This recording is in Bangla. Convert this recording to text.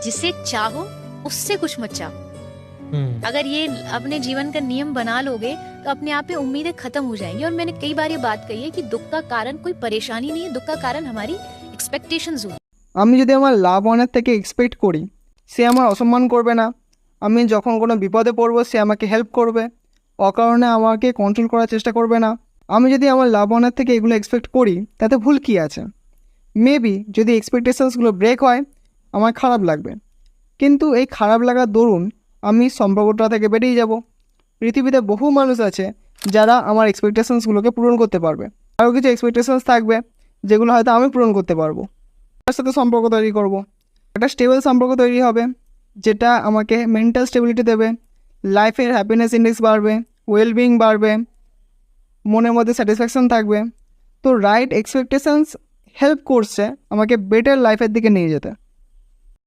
जिसे चाहो उससे कुछ मत चाहो। अगर ये अपने जीवन का नियम बना लोगे तो अपने आप पे उम्मीदें खत्म हो जाएंगी। और मैंने कई बार ये बात कही है कि दुख का कारण कोई परेशानी नहीं है, दुख का कारण हमारी एक्सपेक्टेशंस हो। আমি যদি আমার লাভ অনেক থেকে এক্সপেক্ট করি সে আমার অসম্মান করবে না, আমি যখন কোনো বিপদে পড়বো সে আমাকে হেল্প করবে, অকারণে আমাকে কন্ট্রোল করার চেষ্টা করবে না, আমি যদি আমার লাভ অনেক থেকে এগুলো এক্সপেক্ট করি তাতে ভুল কী আছে? মেবি যদি এক্সপেকটেশনসগুলো ব্রেক হয় আমার খারাপ লাগবে, কিন্তু এই খারাপ লাগার দরুন আমি সম্পর্কটা থেকে বেরিয়ে যাব। পৃথিবীতে বহু মানুষ আছে যারা আমার এক্সপেকটেশনসগুলোকে পূরণ করতে পারবে, আরও কিছু এক্সপেকটেশনস থাকবে যেগুলো হয়তো আমি পূরণ করতে পারবো। তার সাথে সম্পর্ক তৈরি করব, একটা স্টেবল সম্পর্ক তৈরি হবে যেটা আমাকে মেন্টাল স্টেবিলিটি দেবে, লাইফের হ্যাপিনেস ইন্ডেক্স বাড়বে, ওয়েলবিং বাড়বে, মনের মধ্যে স্যাটিসফ্যাকশন থাকবে। তো রাইট এক্সপেকটেশনস হেল্প করছে আমাকে বেটার লাইফের দিকে নিয়ে যেতে।